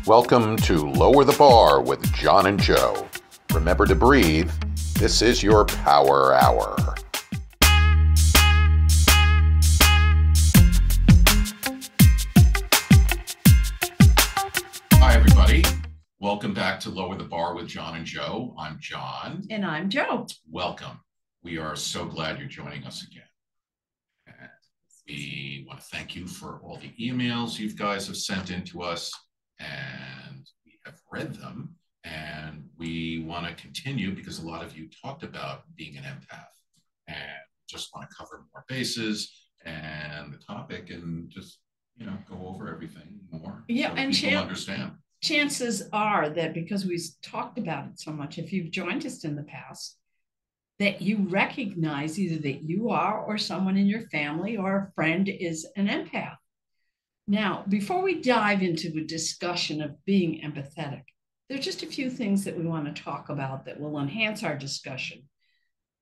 Welcome to Lower the Bar with John and Joe. Remember to breathe. This is your Power Hour. Hi, everybody. Welcome back to Lower the Bar with John and Joe. I'm John. And I'm Joe. Welcome. We are so glad you're joining us again. And we want to thank you for all the emails you guys have sent in to us. And we have read them, and we want to continue because a lot of you talked about being an empath and just want to cover more bases and the topic and just, go over everything more. Yeah, so and people understand. Chances are that because we've talked about it so much, if you've joined us in the past, that you recognize either that you are or someone in your family or a friend is an empath. Now, before we dive into a discussion of being empathetic, there are just a few things that we want to talk about that will enhance our discussion.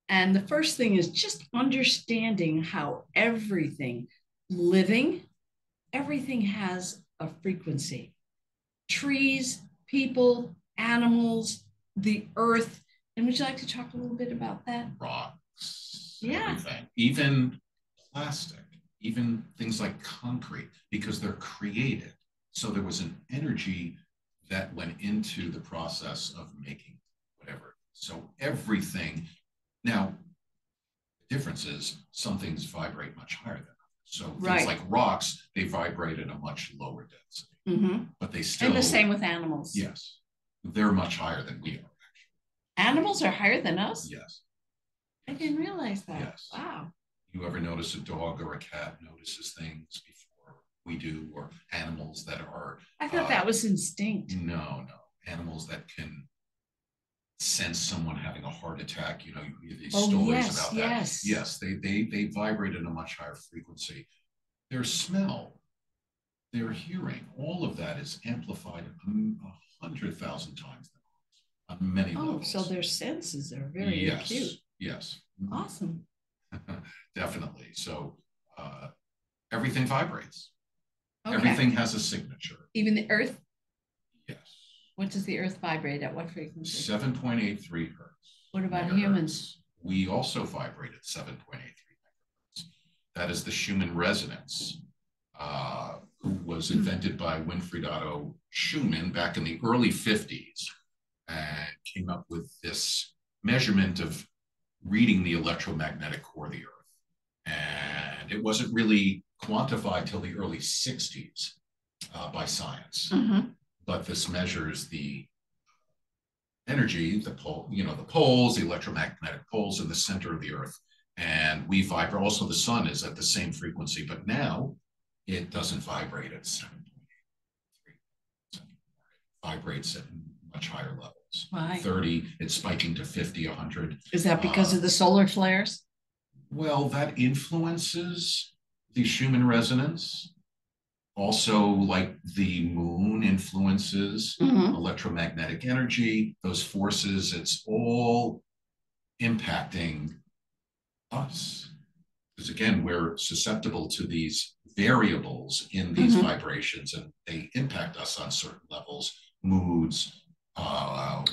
And the first thing is just understanding how everything living, everything has a frequency. Trees, people, animals, the earth. And would you like to talk a little bit about that? Rocks, yeah. Everything, even plastic. Even things like concrete, because they're created. So there was an energy that went into the process of making whatever. So everything, now, the difference is some things vibrate much higher than others. So things like rocks, they vibrate at a much lower density. Mm-hmm. But they still... And the same with animals. Yes. They're much higher than we are, actually. Animals are higher than us? Yes. I didn't realize that. Yes. Wow. You ever notice a dog or a cat notices things before we do, or animals that are... I thought that was instinct. No. Animals that can sense someone having a heart attack. You hear these stories about that. Yes, they vibrate at a much higher frequency. Their smell, their hearing, all of that is amplified 100,000 times on many levels. So their senses are very acute. Yes. Awesome. Definitely. So everything vibrates. Okay. Everything has a signature. Even the earth? Yes. What does the earth vibrate at? What frequency? 7.83 hertz. What about megahertz. Humans? We also vibrate at 7.83 megahertz. That is the Schumann resonance, who was invented by Winfried Otto Schumann back in the early 50s, and came up with this measurement of reading the electromagnetic core of the earth. And it wasn't really quantified till the early 60s by science. Mm-hmm. But this measures the energy, the poles, the electromagnetic poles in the center of the earth. And we vibrate. Also, the sun is at the same frequency, but now it doesn't vibrate at 7.83. It vibrates at much higher levels. Why? 30, it's spiking to 50, 100. Is that because of the solar flares? Well, that influences the Schumann resonance. Also, like the moon influences electromagnetic energy, those forces, it's all impacting us. Because again, we're susceptible to these variables in these vibrations, and they impact us on certain levels, moods,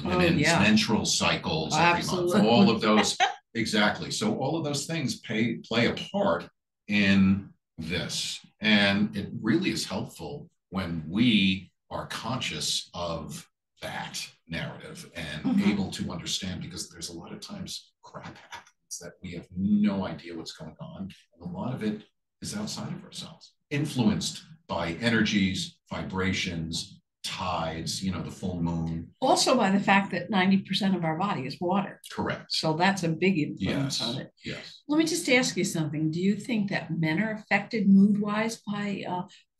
women's menstrual cycles every month, all of those. Exactly. So all of those things play a part in this. And it really is helpful when we are conscious of that narrative and able to understand, because there's a lot of times crap happens that we have no idea what's going on. And a lot of it is outside of ourselves, influenced by energies, vibrations, tides, the full moon. Also by the fact that 90% of our body is water. Correct. So that's a big influence on it. Yes. Let me just ask you something. Do you think that men are affected mood-wise by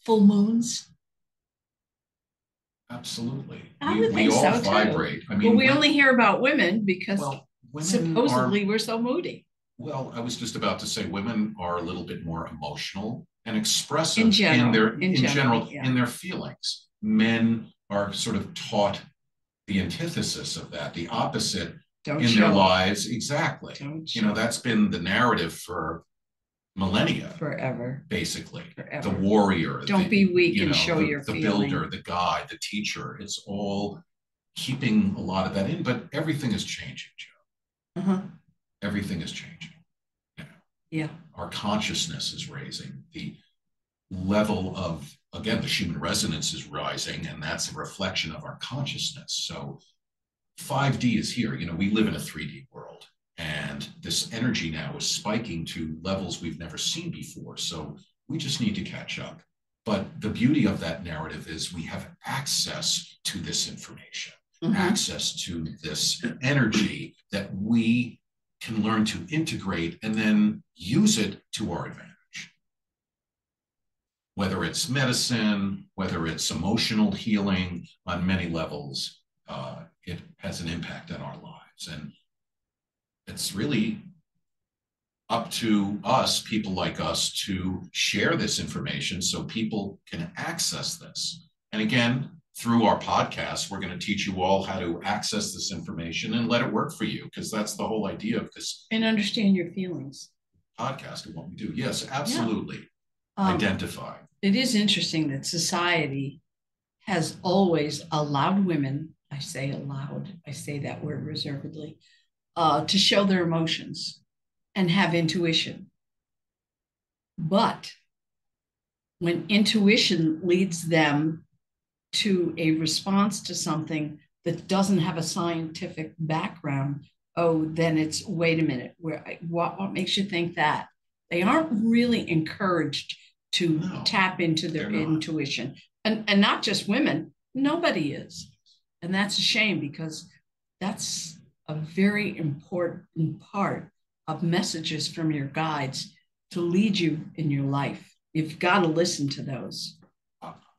full moons? Absolutely. I would we think all so vibrate. Too. I mean, we only hear about women because supposedly we're so moody. Well, I was just about to say women are a little bit more emotional and expressive in general, in their feelings. Men are sort of taught the antithesis of that, the opposite their lives. Exactly. That's been the narrative for millennia. Forever. Basically. Forever. The warrior. Don't be weak and show your the feeling. builder, the guide, the teacher. It's all keeping a lot of that in, but everything is changing, Joe. Uh-huh. Everything is changing. Yeah. Our consciousness is raising. The level of, again, the human resonance is rising, and that's a reflection of our consciousness. So 5D is here. We live in a 3D world, and this energy now is spiking to levels we've never seen before. So we just need to catch up. But the beauty of that narrative is we have access to this information, access to this energy that we can learn to integrate and then use it to our advantage. Whether it's medicine, whether it's emotional healing, on many levels, it has an impact on our lives. And it's really up to us, people like us, to share this information so people can access this. And again, through our podcast, we're going to teach you all how to access this information and let it work for you, because that's the whole idea of this. And understand your feelings. Podcast and what we do. Yes, absolutely. Yeah. Identify. It is interesting that society has always allowed women, I say allowed, I say that word reservedly, to show their emotions and have intuition. But when intuition leads them to a response to something that doesn't have a scientific background, then it's, wait a minute, what makes you think that? They aren't really encouraged to tap into their intuition. And not just women, nobody is. And that's a shame, because that's a very important part of messages from your guides to lead you in your life. You've got to listen to those.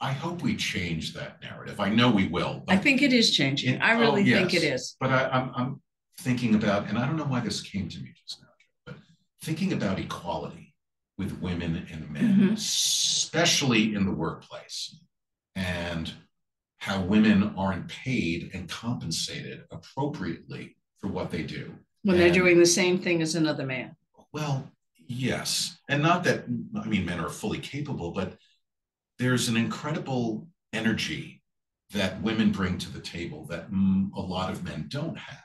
I hope we change that narrative. I know we will. I think it is changing. I really think it is. But I'm thinking about, and I don't know why this came to me just now, but thinking about equality with women and men, especially in the workplace, and how women aren't paid and compensated appropriately for what they do. When they're doing the same thing as another man. Well, yes. And not that, men are fully capable, but there's an incredible energy that women bring to the table that a lot of men don't have,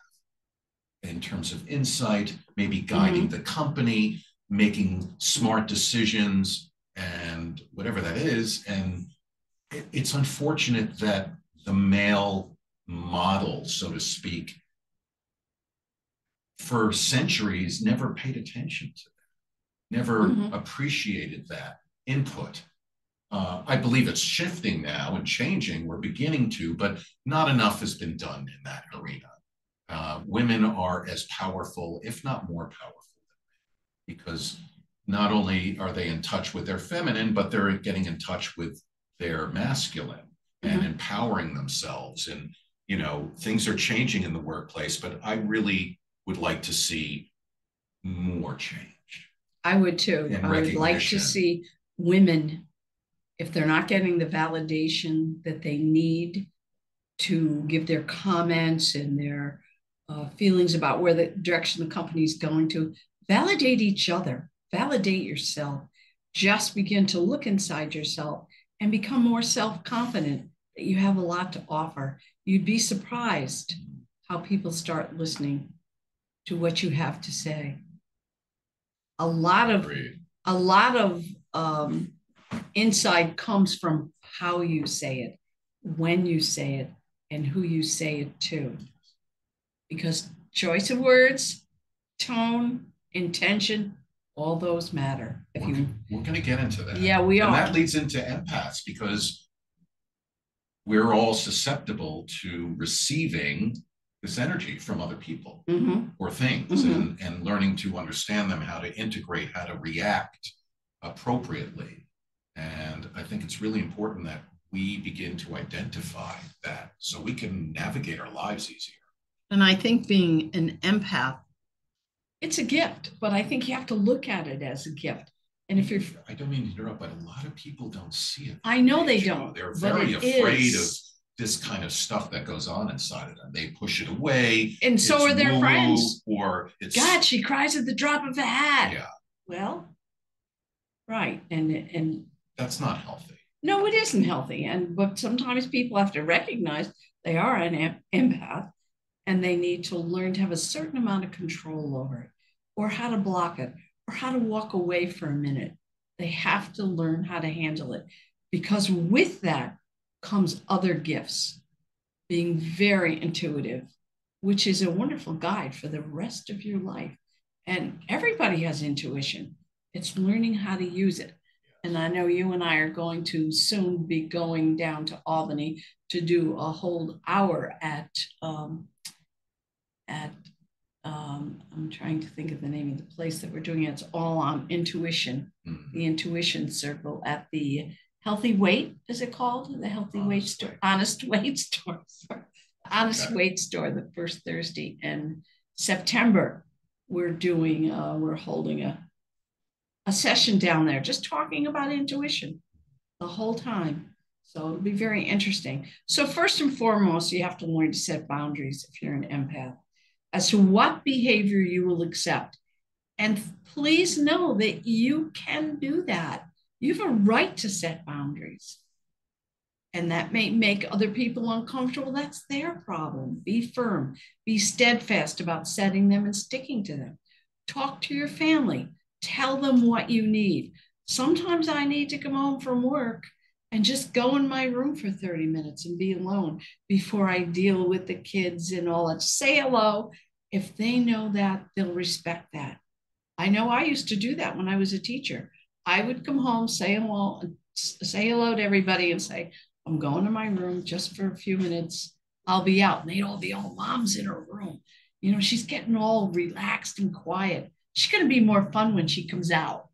in terms of insight, maybe guiding the company, making smart decisions, and whatever that is. And it's unfortunate that the male model, so to speak, for centuries never paid attention to that, never appreciated that input. I believe it's shifting now and changing. We're beginning to, but not enough has been done in that arena. Women are as powerful, if not more powerful, because not only are they in touch with their feminine, but they're getting in touch with their masculine and empowering themselves. And, things are changing in the workplace, but I really would like to see more change. I would too. I would like to see women, if they're not getting the validation that they need to give their comments and their feelings about where the direction the company is going to, validate each other, validate yourself, just begin to look inside yourself and become more self-confident that you have a lot to offer. You'd be surprised how people start listening to what you have to say. A lot of insight comes from how you say it, when you say it, and who you say it to. Because choice of words, tone, intention, all those matter. We're going to get into that. Yeah, we are. And that leads into empaths, because we're all susceptible to receiving this energy from other people or things, and learning to understand them, how to integrate, how to react appropriately. And I think it's really important that we begin to identify that so we can navigate our lives easier. And I think being an empath, it's a gift, but I think you have to look at it as a gift. And if you're, I don't mean to interrupt, but a lot of people don't see it. I know they don't. They're very afraid of this kind of stuff that goes on inside of them. They push it away. And so are their friends. Or it's, God, she cries at the drop of a hat. Yeah. Well, Right. And That's not healthy. no, it isn't healthy. And but sometimes people have to recognize they are an empath and they need to learn to have a certain amount of control over it, or how to block it, or how to walk away for a minute. They have to learn how to handle it because with that comes other gifts, being very intuitive, which is a wonderful guide for the rest of your life. And everybody has intuition, it's learning how to use it. And I know you and I are going to soon be going down to Albany to do a whole hour at I'm trying to think of the name of the place that we're doing it. It's all on intuition, the intuition circle at the Healthy Weight, is it called? The Healthy Weight Store, Honest Weight Store, sorry. Honest Weight Store, the first Thursday in September. We're holding a session down there, just talking about intuition the whole time. So it'll be very interesting. So first and foremost, you have to learn to set boundaries if you're an empath as to what behavior you will accept. And please know that you can do that. You have a right to set boundaries. And that may make other people uncomfortable. That's their problem. Be firm, be steadfast about setting them and sticking to them. Talk to your family, tell them what you need. Sometimes I need to come home from work and just go in my room for 30 minutes and be alone before I deal with the kids and all that. Say hello. If they know that, they'll respect that. I know I used to do that when I was a teacher. I would come home, say hello to everybody and say, I'm going to my room just for a few minutes. I'll be out. And they'd all be, oh, mom's in her room. You know, she's getting all relaxed and quiet. She's going to be more fun when she comes out.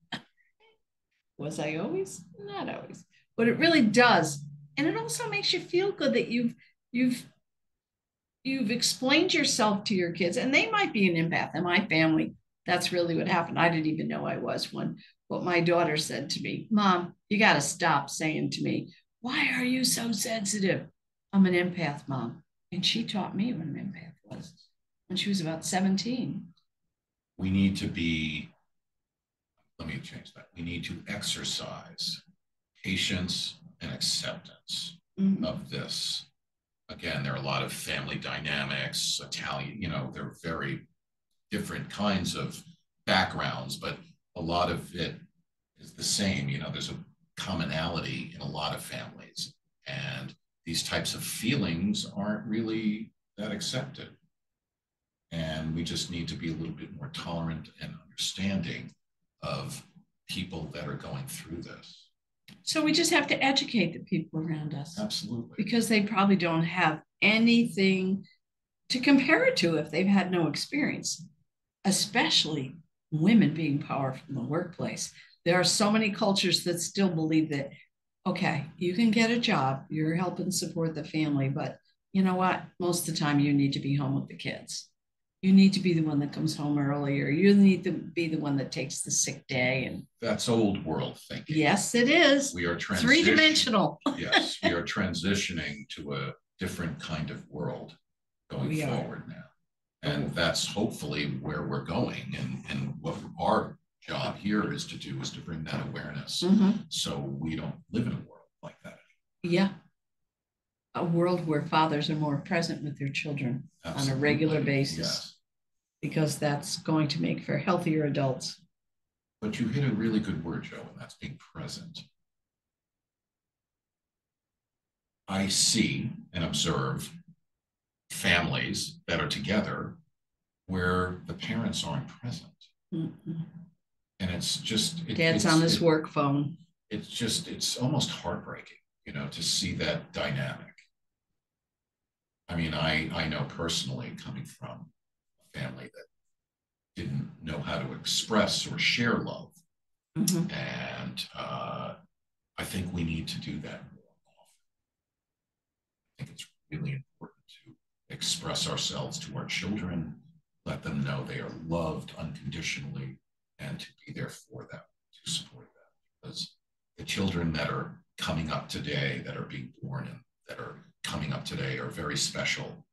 Was I always? Not always. But it really does. And it also makes you feel good that you've explained yourself to your kids, and they might be an empath. In my family, that's really what happened. I didn't even know I was one. What my daughter said to me, Mom, you got to stop saying to me, why are you so sensitive? I'm an empath, Mom. And she taught me what an empath was when she was about 17. We need to be, let me change that. We need to exercise patience and acceptance of this. Again, there are a lot of family dynamics, Italian, they're very different kinds of backgrounds, but a lot of it is the same. There's a commonality in a lot of families, and these types of feelings aren't really that accepted. And we just need to be a little bit more tolerant and understanding of people that are going through this. So we just have to educate the people around us. Absolutely. Because they probably don't have anything to compare it to if they've had no experience, especially women being powerful in the workplace. There are so many cultures that still believe that, okay, you can get a job, you're helping support the family, but you know what? Most of the time you need to be home with the kids. You need to be the one that comes home earlier. You need to be the one that takes the sick day. And that's old world thinking. Yes, it is. We are three-dimensional. Yes, we are transitioning to a different kind of world going forward now. And that's hopefully where we're going. And what our job here is to bring that awareness so we don't live in a world like that anymore. Yeah. A world where fathers are more present with their children on a regular basis, because that's going to make for healthier adults. But you hit a really good word, Joe, and that's being present. I see and observe families that are together where the parents aren't present. And it's just... Dad's on his work phone. It's almost heartbreaking, to see that dynamic. I mean, I know personally, coming from a family that didn't know how to express or share love. And I think we need to do that more often. I think it's really important to express ourselves to our children, let them know they are loved unconditionally, and to be there for them, to support them. Because the children that are coming up today, that are being born and that are coming up today, are very special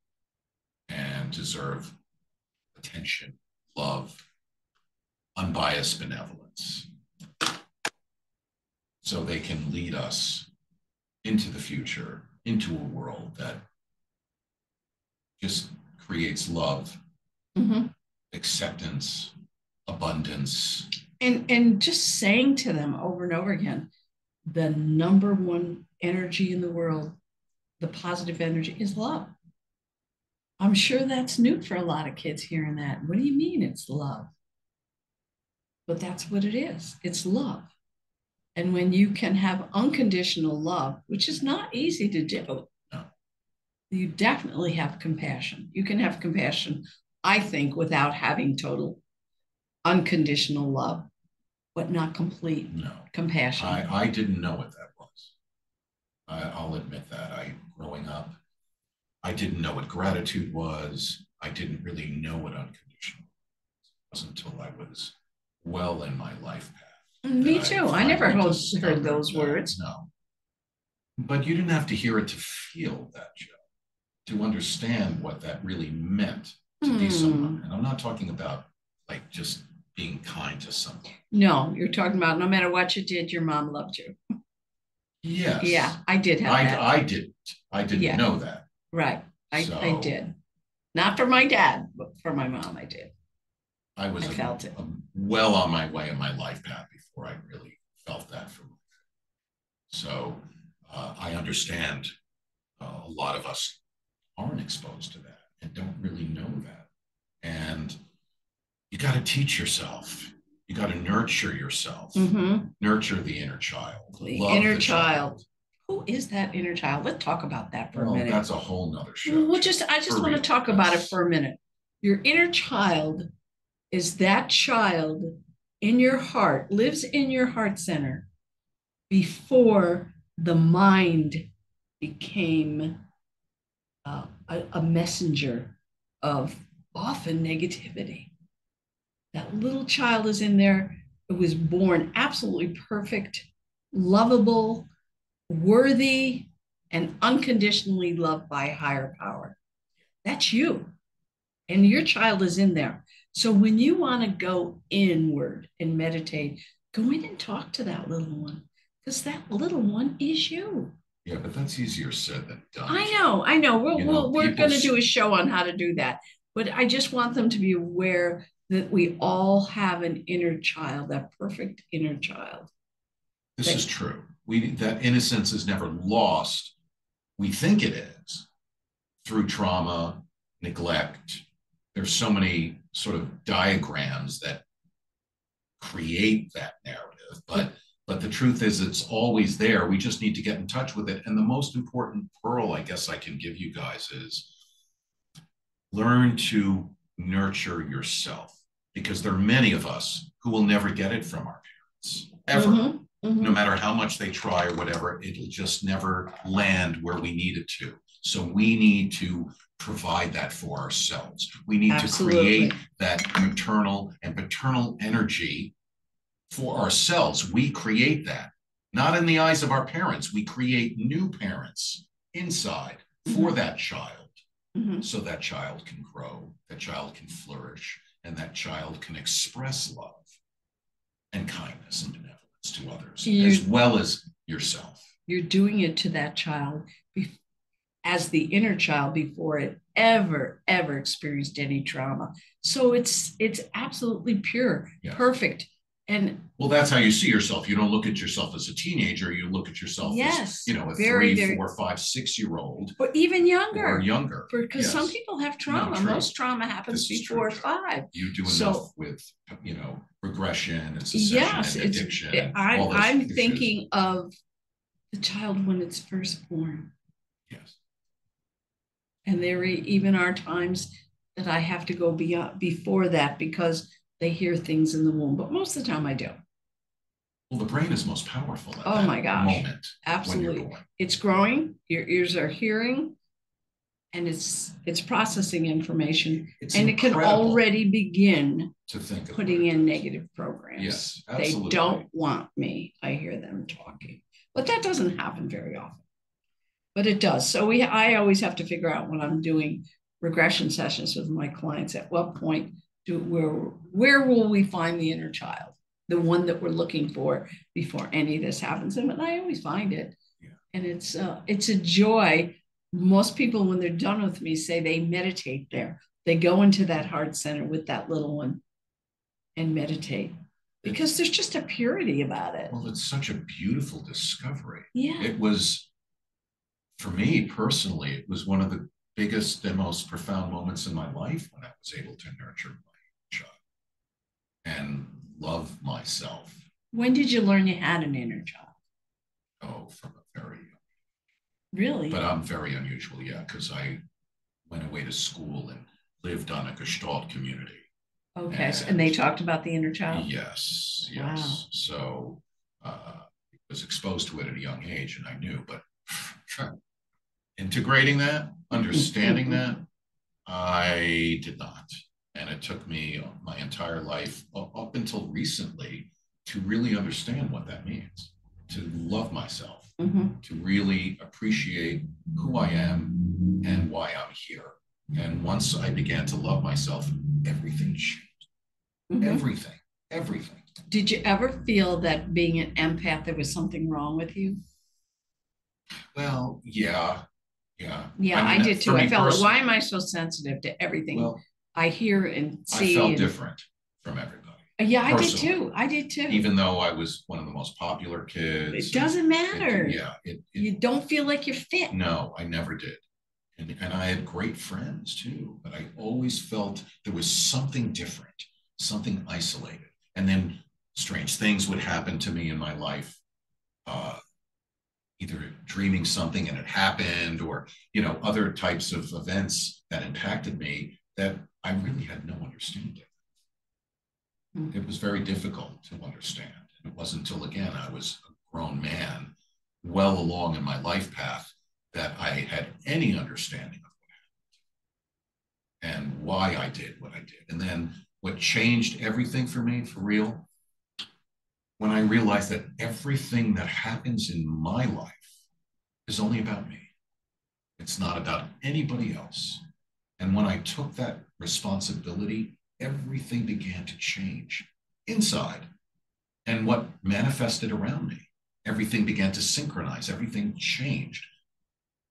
and deserve attention, love, unbiased benevolence. so they can lead us into the future, into a world that just creates love, acceptance, abundance. And just saying to them over and over again, the number one energy in the world, the positive energy, is love. I'm sure that's new for a lot of kids hearing that. What do you mean it's love? But that's what it is. It's love. And when you can have unconditional love, which is not easy to do, No. you definitely have compassion. You can have compassion, I think, without having total unconditional love, but not complete compassion. I didn't know what that was. I'll admit that. Growing up, I didn't know what gratitude was. I didn't really know what unconditional was. It wasn't until I was well in my life path. Me too. I never heard those words. No. But you didn't have to hear it to feel that, Joe, to understand what that really meant to be someone. And I'm not talking about like just being kind to someone. No, you're talking about no matter what you did, your mom loved you. Yes. Yeah, I did have that. I didn't know that. Right. I did. Not for my dad, but for my mom, I did. I felt it. Well on my way in my life path before I really felt that for me. So I understand a lot of us aren't exposed to that and don't really know that. And you got to teach yourself. You got to nurture yourself. Nurture the inner child. The inner child. Who is that inner child? Let's talk about that for a minute. That's a whole nother show. I just want to talk about it for a minute. Your inner child is that child in your heart, lives in your heart center before the mind became a messenger of often negativity. That little child is in there. It was born absolutely perfect, lovable, worthy, and unconditionally loved by higher power. That's you. And your child is in there. So when you want to go inward and meditate, go in and talk to that little one, because that little one is you. Yeah, but that's easier said than done. I know. We're going to do a show on how to do that. But I just want them to be aware that we all have an inner child, that perfect inner child. This is true. That innocence is never lost. We think it is through trauma, neglect. There's so many sort of diagrams that create that narrative, but the truth is it's always there. We just need to get in touch with it. And the most important pearl I guess I can give you guys is learn to nurture yourself, because there are many of us who will never get it from our parents, ever. No matter how much they try or whatever, it'll just never land where we need it to. So we need to provide that for ourselves. We need to create that maternal and paternal energy for ourselves. We create that, not in the eyes of our parents. We create new parents inside for that child. So that child can grow, that child can flourish, and that child can express love and kindness and benevolence to others, as well as yourself. You're doing it to that child as the inner child before it ever experienced any trauma. So it's absolutely pure, perfect. And well, that's how you see yourself. You don't look at yourself as a teenager. You look at yourself as, a 3, 4, 5, 6-year-old. Or even younger. Or younger. Because some people have trauma. Most trauma happens before 5. You do enough with, regression and secession and addiction. I'm thinking of the child when it's first born. Yes. And there even are times that I have to go before that because they hear things in the womb, but most of the time I don't. Well, the brain is most powerful at that moment. Absolutely. It's growing, your ears are hearing, and it's processing information. And it can already begin to think putting in negative programs. Yes, absolutely. They don't want me. I hear them talking. But that doesn't happen very often. But it does. So I always have to figure out when I'm doing regression sessions with my clients, at what point where will we find the inner child? the one that we're looking for before any of this happens. And I always find it. Yeah. And it's a joy. Most people, when they're done with me, say they meditate there. They go into that heart center with that little one and meditate because there's just a purity about it. Well, it's such a beautiful discovery. Yeah. It was, for me personally, it was one of the biggest and most profound moments in my life when I was able to nurture my child and love myself. When did you learn you had an inner child? Oh, from a very young. Really? But I'm very unusual, yeah, because I went away to school and lived on a Gestalt community. Okay, and they talked about the inner child? Yes, yes. Wow. So I was exposed to it at a young age, and I knew, but integrating that, understanding that, I did not. And it took me my entire life up until recently to really understand what that means, to love myself, to really appreciate who I am and why I'm here. And once I began to love myself, everything changed. Everything. Did you ever feel that being an empath, there was something wrong with you? Well, yeah. Yeah, I did too. I felt, why am I so sensitive to everything I hear and see? I felt different from everybody. Yeah, I did too. I did too. Even though I was one of the most popular kids. It doesn't matter. You don't feel like you're fit. No, I never did. And I had great friends too, but I always felt there was something different, something isolated. And then strange things would happen to me in my life. Either dreaming something and it happened, or other types of events that impacted me that I really had no understanding. It was very difficult to understand. It wasn't until, again, I was a grown man, well along in my life path, that I had any understanding of what happened and why I did what I did. And then what changed everything for me, for real, when I realized that everything that happens in my life is only about me. It's not about anybody else. And when I took that responsibility, everything began to change inside. And what manifested around me, everything began to synchronize, everything changed.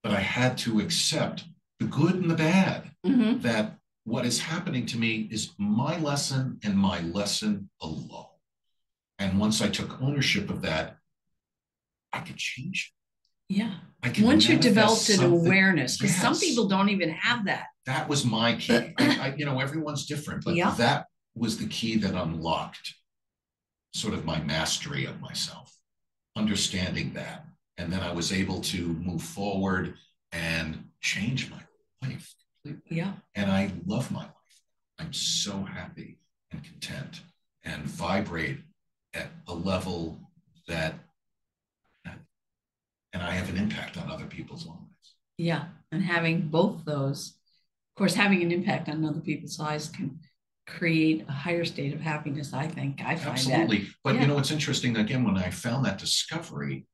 But I had to accept the good and the bad, that what is happening to me is my lesson and my lesson alone. And once I took ownership of that, I could change it. Yeah. Once you developed an awareness, because some people don't even have that. That was my key. Everyone's different, but that was the key that unlocked sort of my mastery of myself, understanding that. And then I was able to move forward and change my life completely. Yeah. And I love my life. I'm so happy and content and vibrate at a level that, and I have an impact on other people's lives. Yeah. And having both those, of course, having an impact on other people's lives can create a higher state of happiness, I think. I find absolutely. That. But it's interesting, again, when I found that discovery,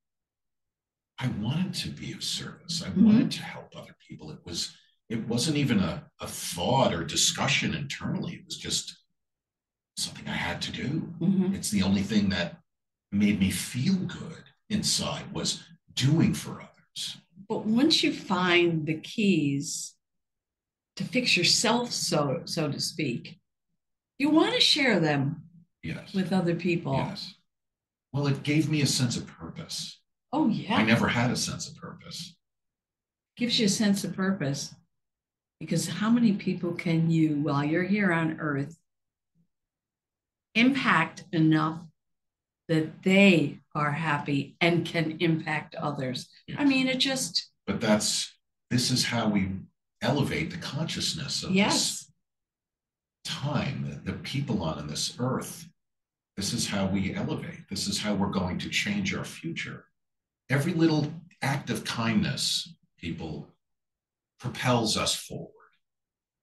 I wanted to be of service. I wanted to help other people. It wasn't even a thought or discussion internally. It was just something I had to do. It's the only thing that made me feel good inside, was doing for others. But once you find the keys to fix yourself, so to speak, you want to share them with other people. Yes. Well, it gave me a sense of purpose. Oh, yeah. I never had a sense of purpose. Gives you a sense of purpose. Because how many people can you, while you're here on Earth, impact enough that they are happy and can impact others? Yes. I mean, But this is how we elevate the consciousness of this time, the people on this earth. This is how we elevate. This is how we're going to change our future. Every little act of kindness, people, propels us forward,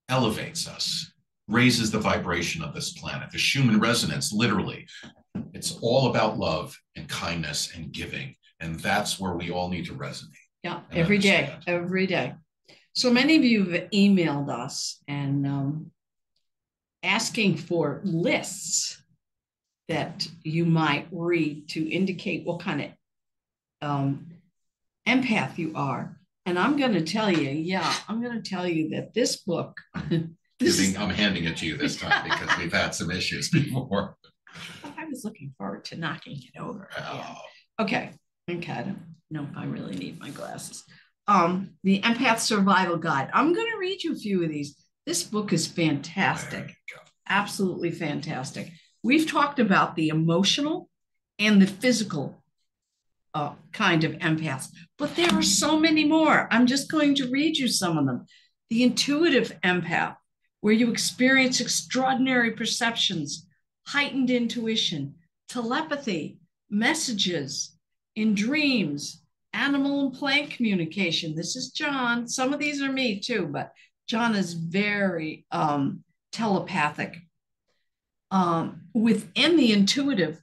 elevates us, raises the vibration of this planet. The Schumann resonance, literally, it's all about love and kindness and giving. And that's where we all need to resonate. Yeah, every day. So many of you have emailed us and asking for lists that you might read to indicate what kind of empath you are. And I'm going to tell you, that this book, I'm handing it to you this time because we've had some issues before. I was looking forward to knocking it over. Oh. Yeah. Okay. I don't know if I really need my glasses. The Empath Survival Guide. I'm going to read you a few of these. This book is fantastic. Absolutely fantastic. We've talked about the emotional and the physical kind of empaths, but there are so many more. I'm just going to read you some of them. The intuitive empath, where you experience extraordinary perceptions, heightened intuition, telepathy, messages in dreams, animal and plant communication. This is John. Some of these are me too, but John is very telepathic. Within the intuitive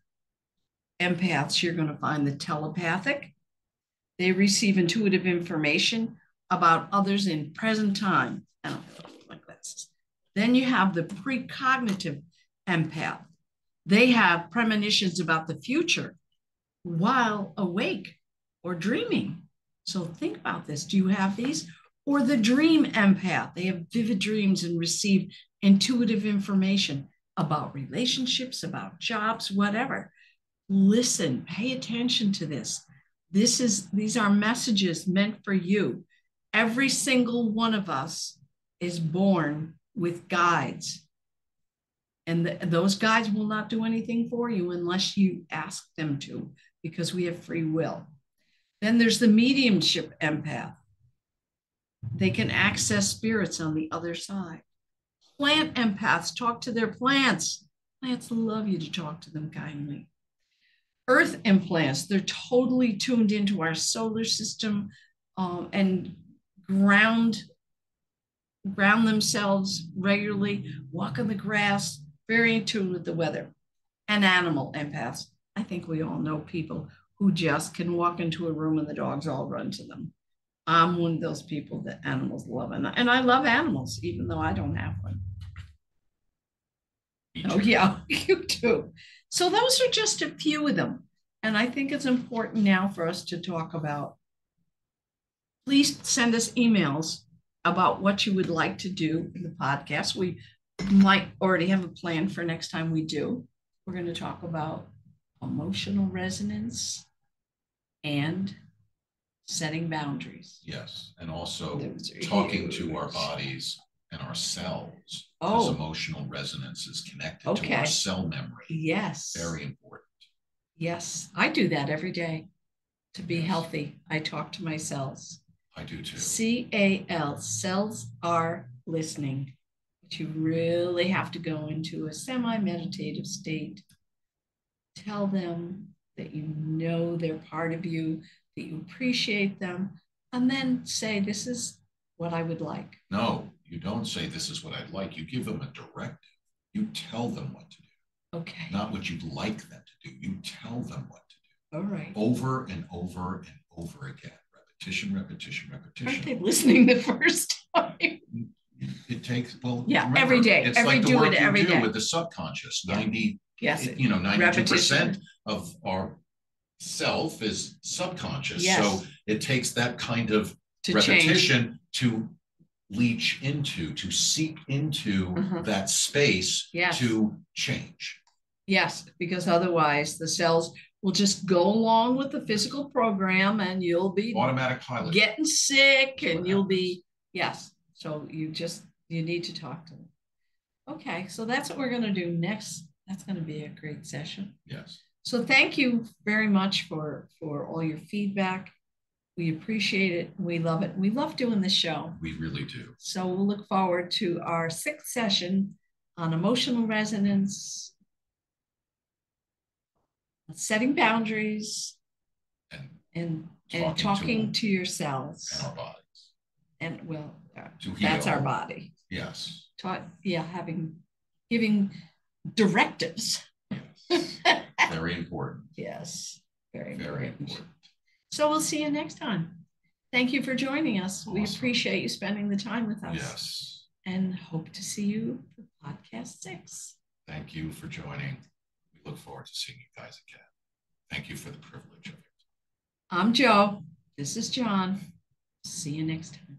empaths, you're going to find the telepathic. They receive intuitive information about others in present time. I don't have my glasses. Then you have the precognitive empath. They have premonitions about the future while awake or dreaming. So think about this. Do you have these? Or the dream empath. They have vivid dreams and receive intuitive information about relationships, about jobs, whatever. Listen, pay attention to this. These are messages meant for you. Every single one of us is born with guides. And those guides will not do anything for you unless you ask them to, because we have free will. Then there's the mediumship empath. They can access spirits on the other side. Plant empaths talk to their plants. Plants love you to talk to them kindly. Earth implants, they're totally tuned into our solar system and ground themselves regularly, walk on the grass, very in tune with the weather. And animal empaths. I think we all know people who just can walk into a room and the dogs all run to them. I'm one of those people that animals love. And I love animals, even though I don't have one. Oh, yeah, you too. So those are just a few of them. And I think it's important now for us to talk about. Please send us emails about what you would like to do in the podcast. We might already have a plan for next time we do. We're going to talk about emotional resonance and setting boundaries. Yes. And also talking to our bodies and our cells. Oh. Because emotional resonance is connected to our cell memory. Yes. Very important. Yes. I do that every day to be healthy. I talk to my cells. I do too. CAL, cells are listening. But you really have to go into a semi-meditative state. Tell them that you know they're part of you, that you appreciate them, and then say, this is what I would like. No, you don't say this is what I'd like. You give them a directive. You tell them what to do. Okay. Not what you'd like them to do. You tell them what to do. All right. Over and over and over again. Repetition, repetition, repetition. Aren't they listening the first time? It takes, well, yeah, remember, every day. It's every like the do work it every you do day. with the subconscious. Yeah. 92% of our self is subconscious. Yes. So it takes that kind of repetition to leach into, to seep into that space to change. Yes, because otherwise the cells will just go along with the physical program and you'll be automatic pilot getting sick and you'll be, so you need to talk to them. Okay, so that's what we're going to do next. That's going to be a great session. Yes. So thank you very much for all your feedback. We appreciate it. We love it. We love doing this show. We really do. So we'll look forward to our 6th session on emotional resonance, setting boundaries, and talking to yourselves and our bodies. And well, to that's heal. our body. Yes. Giving directives. Yes. Very important. Yes. Very important. So we'll see you next time. Thank you for joining us. Awesome. We appreciate you spending the time with us. Yes. And hope to see you for podcast 6. Thank you for joining. We look forward to seeing you guys again. Thank you for the privilege of it. I'm Joe. This is John. See you next time.